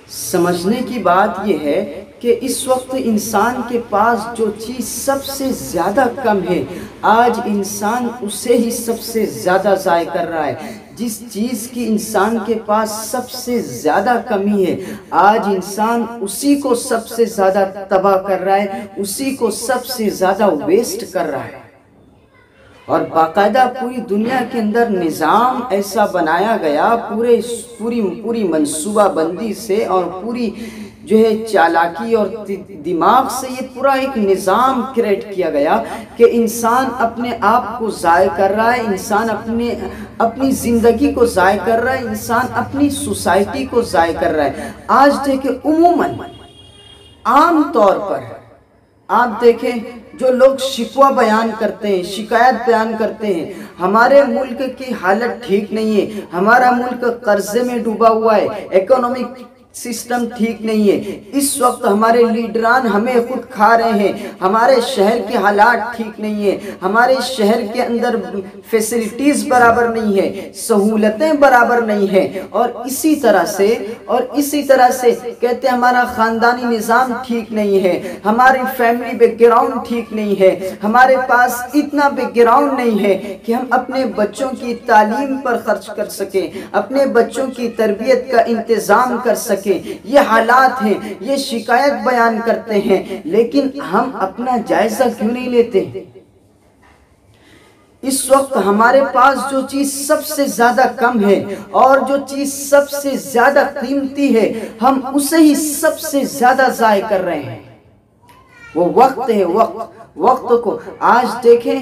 سمجھنے کی بات یہ ہے کہ اس وقت انسان کے پاس جو چیز سب سے زیادہ کم ہے، آج انسان اسے ہی سب سے زیادہ ضائع کر رہا ہے۔ جس چیز کی انسان کے پاس سب سے زیادہ کمی ہے، آج انسان اسی کو سب سے زیادہ تباہ کر رہا ہے، اسی کو سب سے زیادہ ویسٹ کر رہا ہے۔ اور باقاعدہ پوری دنیا کے اندر نظام ایسا بنایا گیا، پوری منصوبہ بندی سے اور پوری جو ہے چالاکی اور دماغ سے یہ پورا ایک نظام کریٹ کیا گیا کہ انسان اپنے آپ کو ضائع کر رہا ہے، انسان اپنی زندگی کو ضائع کر رہا ہے، انسان اپنی سوسائٹی کو ضائع کر رہا ہے۔ آج دیکھیں عموماً عام طور پر آپ دیکھیں جو لوگ شکوہ بیان کرتے ہیں، شکایت بیان کرتے ہیں، ہمارے ملک کی حالت ٹھیک نہیں ہے، ہمارا ملک قرضے میں ڈوبا ہوا ہے، اکنامک سسٹم ٹھیک نہیں ہے، اس وقت ہمارے لیڈران ہمیں خود کھا رہے ہیں، ہمارے شہر کے حالات ٹھیک نہیں ہیں، ہمارے شہر کے اندر فیسلٹیز برابر نہیں ہے، سہولتیں برابر نہیں ہیں، اور اسی طرح سے کہتے ہیں ہمارا خاندانی نظام ٹھیک نہیں ہے، ہماری فیملی بیک گراؤنڈ ٹھیک نہیں ہے، ہمارے پاس اتنا بیک گراؤنڈ نہیں ہے کہ ہم اپنے بچوں کی تعلیم پر خرچ کر سکیں، اپنے بچوں کی تربیت کا انتظام کر سکیں۔ یہ حالات ہیں، یہ شکایت بیان کرتے ہیں، لیکن ہم اپنا جائزہ کیوں نہیں لیتے؟ اس وقت ہمارے پاس جو چیز سب سے زیادہ کم ہے اور جو چیز سب سے زیادہ قیمتی ہے، ہم اسے ہی سب سے زیادہ ضائع کر رہے ہیں۔ وہ وقت ہے، وقت کو آج دیکھیں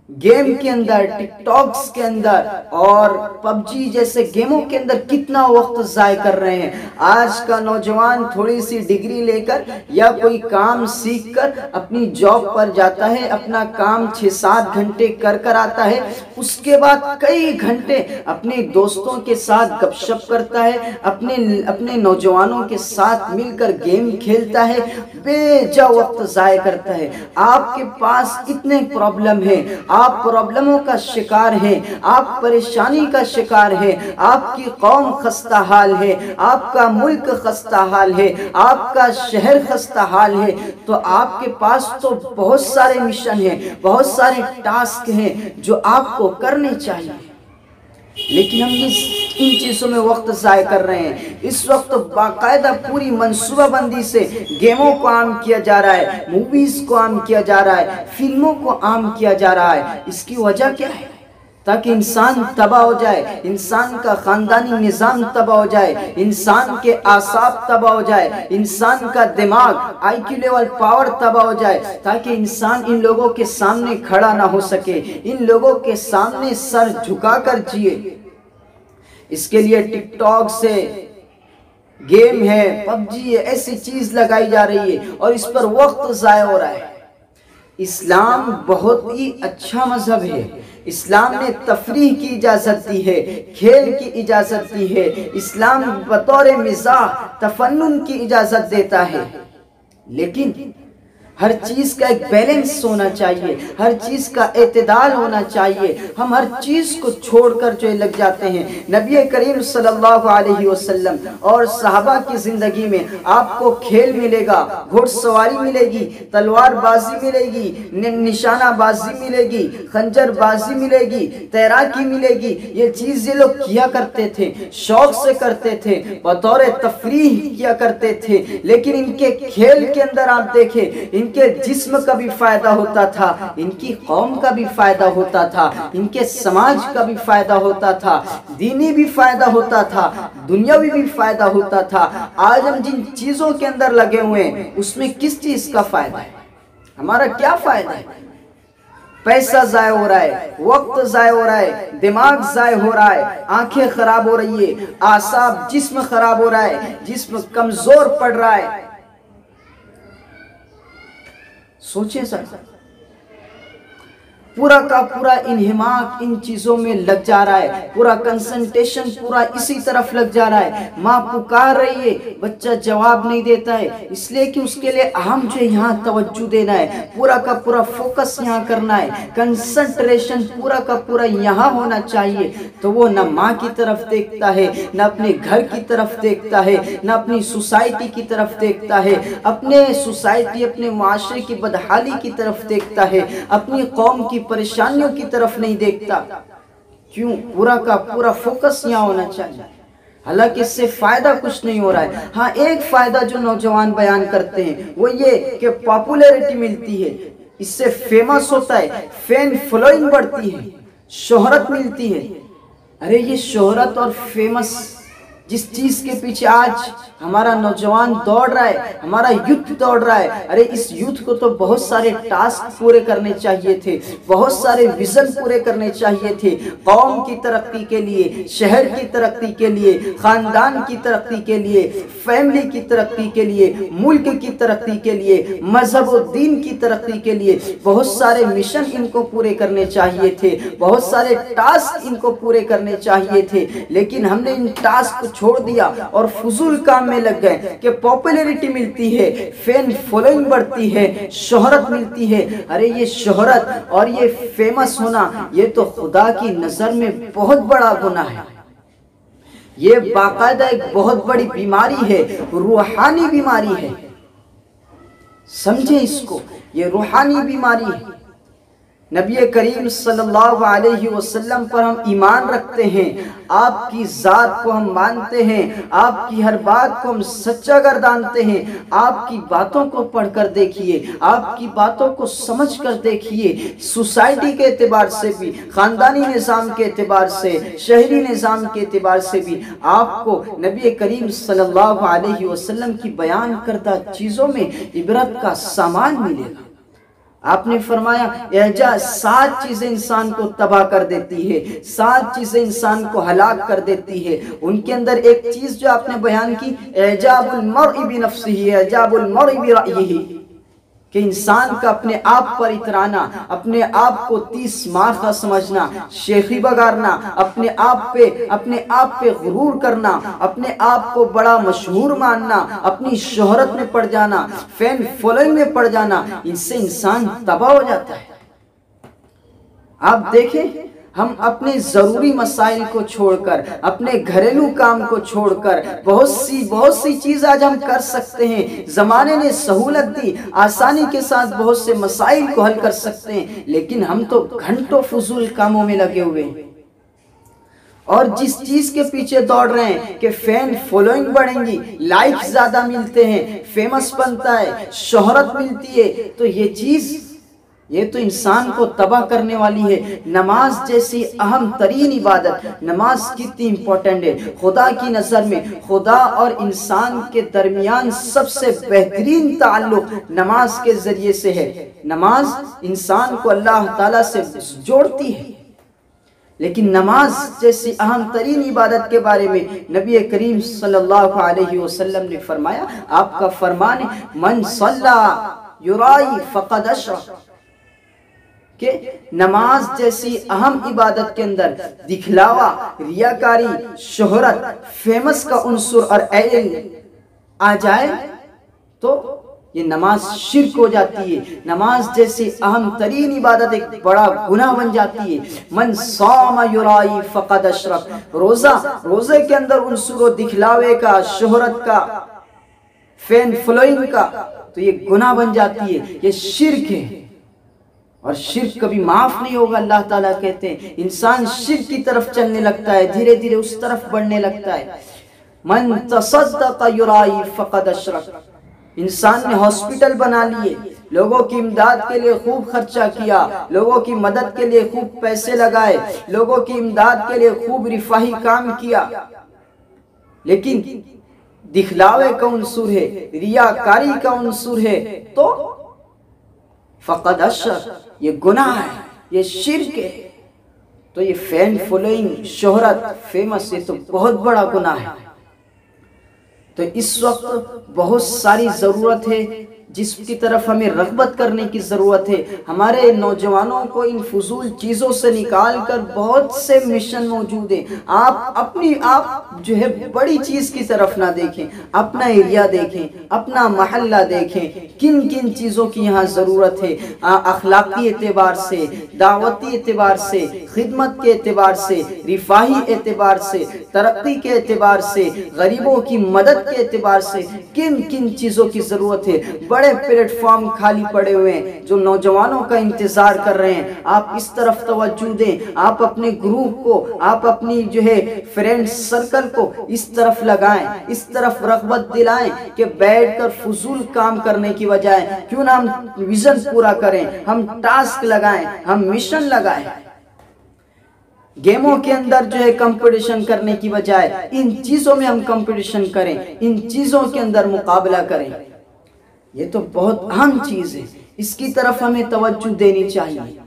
گیم کے اندر، ٹک ٹاکس کے اندر اور پب جی جیسے گیموں کے اندر کتنا وقت ضائع کر رہے ہیں۔ آج کا نوجوان تھوڑی سی ڈگری لے کر یا کوئی کام سیکھ کر اپنی جاب پر جاتا ہے، اپنا کام 6-7 گھنٹے کر آتا ہے، اس کے بعد کئی گھنٹے اپنے دوستوں کے ساتھ گپ شپ کرتا ہے، اپنے نوجوانوں کے ساتھ مل کر گیم کھیلتا ہے، بے جا وقت ضائع کرتا ہے۔ آپ کے پاس اتنے پرابلم ہیں، آپ پرابلموں کا شکار ہیں، آپ پریشانی کا شکار ہیں، آپ کی قوم خستہ حال ہے، آپ کا ملک خستہ حال ہے، آپ کا شہر خستہ حال ہے، تو آپ کے پاس تو بہت سارے مشن ہیں، بہت سارے ٹاسک ہیں جو آپ کو کرنے چاہیے، لیکن ہم ان چیزوں میں وقت ضائع کر رہے ہیں۔ اس وقت باقاعدہ پوری منصوبہ بندی سے گیموں کو عام کیا جا رہا ہے، موویز کو عام کیا جا رہا ہے، فلموں کو عام کیا جا رہا ہے۔ اس کی وجہ کیا ہے؟ تاکہ انسان تباہ ہو جائے، انسان کا خاندانی نظام تباہ ہو جائے، انسان کے اعصاب تباہ ہو جائے، انسان کا دماغ آئی کیو لیول پاور تباہ ہو جائے، تاکہ انسان ان لوگوں کے سامنے کھڑا نہ ہو سکے، ان لوگوں کے سامنے سر جھکا کر جیے۔ اس کے لیے ٹک ٹاک سے گیم ہے، پب جی ہے، ایسی چیز لگائی جا رہی ہے اور اس پر وقت ضائع ہو رہا ہے۔ اسلام بہت ہی اچھا مذہب ہے، اسلام نے تفریح کی اجازت دی ہے، کھیل کی اجازت دی ہے، اسلام بطور مزاح تفنن کی اجازت دیتا ہے، لیکن ہر چیز کا ایک بیلنس ہونا چاہیے، ہر چیز کا اعتدال ہونا چاہیے۔ ہم ہر چیز کو چھوڑ کر جو لگ جاتے ہیں۔ نبی کریم صلی اللہ علیہ وسلم اور صحابہ کی زندگی میں آپ کو کھیل ملے گا، گھوڑ سواری ملے گی، تلوار بازی ملے گی، نشانہ بازی ملے گی، خنجر بازی ملے گی، تیراکی ملے گی۔ یہ چیز یہ لوگ کیا کرتے تھے، شوق سے کرتے تھے، بطور تفریح کیا کرتے تھے، لیکن ان کے کھیل کے اندر آپ دیکھیں ان کے جسم کا بھی فائدہ ہوتا تھا، ان کی قوم کا بھی فائدہ ہوتا تھا، ان کے سماج کا بھی فائدہ ہوتا تھا، دینی بھی فائدہ ہوتا تھا، دنیاوی بھی فائدہ ہوتا تھا۔ آج ہم جن چیزوں کے اندر لگے ہوئے ہیں اس میں کس چیز کا فائدہ ہے؟ ہمارا کیا فائدہ ہے؟ پیسہ ضائع ہو رہا ہے، وقت ضائع ہو رہا ہے، دماغ ضائع ہو رہا ہے، آنکھیں خراب ہو رہی ہے، اعصاب جسم خراب ہو رہا ہے، جسم کمزور پڑ رہا ہے۔ سوچیں سر، پورا کا پورا انہماک ان چیزوں میں لگ جا رہا ہے، پورا کنسنٹریشن پورا اسی طرف لگ جا رہا ہے۔ ماں پکار رہی ہے، بچہ جواب نہیں دیتا ہے، اس لیے کہ اس کے لیے اہم جو یہاں توجہ دینا ہے، پورا کا پورا فوکس یہاں کرنا ہے، کنسنٹریشن پورا کا پورا یہاں ہونا چاہیے۔ تو وہ نہ ماں کی طرف دیکھتا ہے، نہ اپنے گھر کی طرف دیکھتا ہے، نہ اپنی سوسائٹی کی طرف دیکھتا ہے، اپنے سوسائٹی اپنے معاشرے کی بدحالی کی طرف دیکھتا ہے، اپنی قوم کی پریشانیوں کی طرف نہیں دیکھتا۔ کیوں؟ پورا کا پورا فوکس یہاں ہونا چاہیے۔ حالانکہ اس سے فائدہ کچھ نہیں ہو رہا ہے۔ ہاں ایک فائدہ جو نوجوان بیان کرتے ہیں وہ یہ کہ پاپولیرٹی ملتی ہے، اس سے فیمس ہوتا ہے، فین فلوئنگ بڑھتی ہے، شہرت ملتی ہے۔ ارے یہ شہرت اور فیمس جس چیز کے پیچھے آج ہمارا نوجوان دوڑ رہا ہے، ہمارا یوتھ دوڑ رہا ہے، ارے اس یوتھ کو تو بہت سارے ٹاسک پورے کرنے چاہیے تھے، بہت سارے ویژن پورے کرنے چاہیے تھے، قوم کی ترقی کے لیے، شہر کی ترقی کے لیے، خاندان کی ترقی کے لیے، فیملی کی ترقی کے لیے، ملک کی ترقی کے لیے، مذہب و دین کی ترقی کے لیے بہت سارے مشن ان کو پورے کرنے چاہیے تھے، بہت سارے ٹاسک ان کو پورے کرنے چاہیے تھے، لیکن ہم نے ان ٹاسک کو چھوڑ دیا اور فضول کام میں لگ گئے کہ پاپولیرٹی ملتی ہے، فین فالوئنگ بڑھتی ہے، شہرت ملتی ہے۔ ارے یہ شہرت اور یہ فیمس ہونا یہ تو خدا کی نظر میں بہت بڑا گناہ ہے، یہ باقاعدہ ایک بہت بڑی بیماری ہے، روحانی بیماری ہے۔ سمجھیں اس کو، یہ روحانی بیماری ہے۔ نبی کریم صلی اللہ علیہ وسلم پر ہم ایمان رکھتے ہیں، آپ کی ذات کو ہم مانتے ہیں، آپ کی ہر بات کو ہم سچا گردانتے ہیں۔ آپ کی باتوں کو پڑھ کر دیکھیے، آپ کی باتوں کو سمجھ کر دیکھیے، سوسائٹی کے اعتبار سے بھی، خاندانی نظام کے اعتبار سے، شہری نظام کے اعتبار سے بھی آپ کو نبی کریم صلی اللہ علیہ وسلم کی بیان کردہ چیزوں میں عبرت کا سامان ملے گا۔ آپ نے فرمایا اعجاز 7 چیزیں انسان کو تباہ کر دیتی ہے، 7 چیزیں انسان کو ہلاک کر دیتی ہے۔ ان کے اندر ایک چیز جو آپ نے بیان کی، اعجاب المرء بنفسہ، اعجاب المرء برأیہ، کہ انسان کا اپنے آپ پر اترانا، اپنے آپ کو 30 مار کا سمجھنا، شیخی بگارنا، اپنے آپ پہ غرور کرنا، اپنے آپ کو بڑا مشہور ماننا، اپنی شہرت میں پڑ جانا، فین فالوئنگ میں پڑ جانا، ان سے انسان تباہ ہو جاتا ہے۔ آپ دیکھیں ہم اپنے ضروری مسائل کو چھوڑ کر، اپنے گھریلو کام کو چھوڑ کر بہت سی چیز آج ہم کر سکتے ہیں۔ زمانے نے سہولت دی، آسانی کے ساتھ بہت سے مسائل کو حل کر سکتے ہیں، لیکن ہم تو گھنٹوں فضول کاموں میں لگے ہوئے ہیں۔ اور جس چیز کے پیچھے دوڑ رہے ہیں کہ فین فالوئنگ بڑھیں گی، لائک زیادہ ملتے ہیں، فیمس بنتا ہے، شہرت ملتی ہے، تو یہ چیز یہ تو انسان کو تباہ کرنے والی ہے۔ نماز جیسی اہم ترین عبادت، نماز کتنی امپورٹنٹ ہے خدا کی نظر میں۔ خدا اور انسان کے درمیان سب سے بہترین تعلق نماز کے ذریعے سے ہے۔ نماز انسان کو اللہ تعالیٰ سے جوڑتی ہے، لیکن نماز جیسی اہم ترین عبادت کے بارے میں نبی کریم صلی اللہ علیہ وسلم نے فرمایا، آپ کا فرمان ہے من صلی یرائی فقد اشرک، کہ نماز جیسی اہم عبادت کے اندر دکھلاوا، ریاکاری، شہرت، فیمس کا عنصر اور ایل آ جائے تو یہ نماز شرک ہو جاتی ہے۔ نماز جیسی اہم ترین عبادت ایک بڑا گناہ بن جاتی ہے۔ من صام یرائی فقد اشرک، روزے کے اندر عنصر و دکھلاوے کا، شہرت کا، فین فلوئنگ کا، تو یہ گناہ بن جاتی ہے، یہ شرک ہے، اور شرک کبھی معاف نہیں ہوگا۔ اللہ تعالیٰ کہتے ہیں انسان شرک کی طرف چلنے لگتا ہے، دھیرے دھیرے اس طرف بڑھنے لگتا ہے۔ من تصدق یرائی فقد اشرک، انسان نے ہاسپٹل بنا لیے، لوگوں کی امداد کے لیے خوب خرچہ کیا، لوگوں کی مدد کے لیے خوب پیسے لگائے، لوگوں کی امداد کے لیے خوب رفاہی کام کیا، لیکن دکھلاوے کا عنصر ہے، ریاکاری کا عنصر ہے، تو فقد اشرک، یہ گناہ ہے، یہ شرک ہے۔ تو یہ فین فالوئنگ، شہرت، فیمس، یہ تو بہت بڑا گناہ ہے۔ تو اس وقت بہت ساری ضرورت ہے جس کی طرف ہمیں رغبت کرنے کی ضرورت ہے۔ ہمارے نوجوانوں کو ان فضول چیزوں سے نکال کر بہت سے مشن موجود ہیں۔ آپ جو ہے بڑی چیز کی طرف نہ دیکھیں، اپنا ایریا دیکھیں، اپنا محلہ دیکھیں، کن کن چیزوں کی یہاں ضرورت ہے، اخلاقی اعتبار سے، دعوتی اعتبار سے، خدمت کے اعتبار سے، رفاہی اعتبار سے، ترقی کے اعتبار سے، غریبوں کی مدد کے اعتبار سے کن کن چیزوں کی ضرورت ہے۔ بڑے پلیٹ فارم خالی پڑے ہوئے ہیں جو نوجوانوں کا انتظار کر رہے ہیں۔ آپ اس طرف توجہ دیں، آپ اپنے گروپ کو، آپ اپنی جو ہے فرینڈ سرکل کو اس طرف لگائیں، اس طرف رغبت دلائیں کہ بیٹھ کر فضول کام کرنے کی بجائے کیوں نہ ہم ویژن پورا کریں، ہم ٹاسک لگائیں، ہم مشن لگائیں۔ گیموں کے اندر جو ہے کمپٹیشن کرنے کی بجائے ان چیزوں میں ہم کمپٹیشن کریں، ان چیزوں کے اندر مقابلہ کریں۔ یہ تو بہت اہم چیز ہے، اس کی طرف ہمیں توجہ دینی چاہیے۔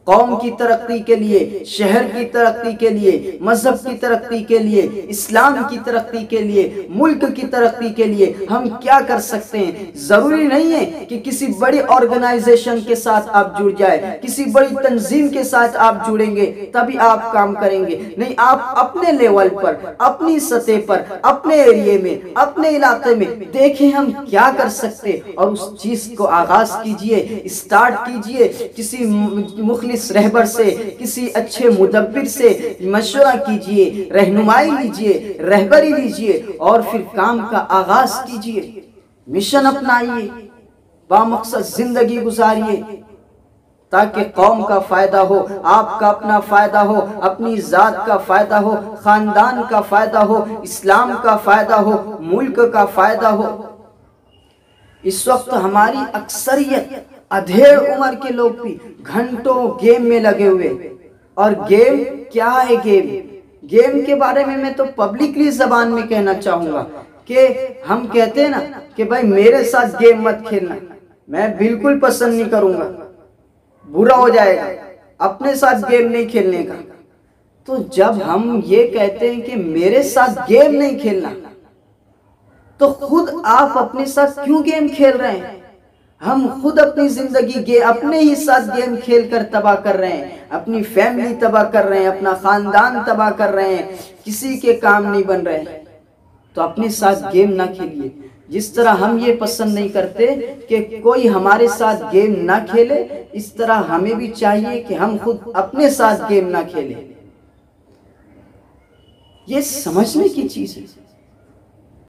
قوم کی ترقی کے لیے، شہر کی ترقی کے لیے، مذہب کی ترقی کے لیے، اسلام کی ترقی کے لیے، ملک کی ترقی کے لیے ہم کیا کر سکتے ہیں؟ ضروری نہیں ہے کہ کسی بڑی آرگنائزیشن کے ساتھ آپ جڑ جائے، کسی بڑی تنظیم کے ساتھ آپ جڑیں گے تبھی آپ کام کریں گے۔ نہیں، آپ اپنے لیول پر، اپنی سطح پر، اپنے ایریے میں، اپنے علاقے میں دیکھیں ہم کیا کر سکتے اور اس چیز کو آغاز کیجئے، اسٹارٹ کیجئے۔ کسی مخلص رہبر سے، کسی اچھے مدبر سے مشورہ کیجئے، رہنمائی لیجئے، رہبری لیجئے اور پھر کام کا آغاز کیجئے۔ مشن اپنائیے، بامقصد زندگی گزاریے تاکہ قوم کا فائدہ ہو، آپ کا اپنا فائدہ ہو، اپنی ذات کا فائدہ ہو، خاندان کا فائدہ ہو، اسلام کا فائدہ ہو، ملک کا فائدہ ہو۔ اس وقت ہماری اکثریت ادھیڑ عمر کے لوگ بھی گھنٹوں گیم میں لگے ہوئے، اور گیم کیا ہے؟ گیم کے بارے میں تو پبلکلی زبان میں کہنا چاہوں گا کہ ہم کہتے ہیں نا کہ بھائی میرے ساتھ گیم مت کھیلنا، میں بالکل پسند نہیں کروں گا، برا ہو جائے گا، اپنے ساتھ گیم نہیں کھیلنے کا۔ تو جب ہم یہ کہتے ہیں کہ میرے ساتھ گیم نہیں کھیلنا، تو خود آپ اپنے ساتھ کیوں گیم کھیل رہے ہیں؟ ہم خود اپنی زندگی اپنے ہی ساتھ گیم کھیل کر تباہ کر رہے ہیں، اپنی فیملی تباہ کر رہے ہیں، اپنا خاندان تباہ کر رہے ہیں، کسی کے کام نہیں بن رہے ہیں۔ تو اپنے ساتھ گیم نہ کھیلیے۔ جس طرح ہم یہ پسند نہیں کرتے کہ کوئی ہمارے ساتھ گیم نہ کھیلے، اس طرح ہمیں بھی چاہیے کہ ہم خود اپنے ساتھ گیم نہ کھیلیں۔ یہ سمجھنے کی چیز ہے۔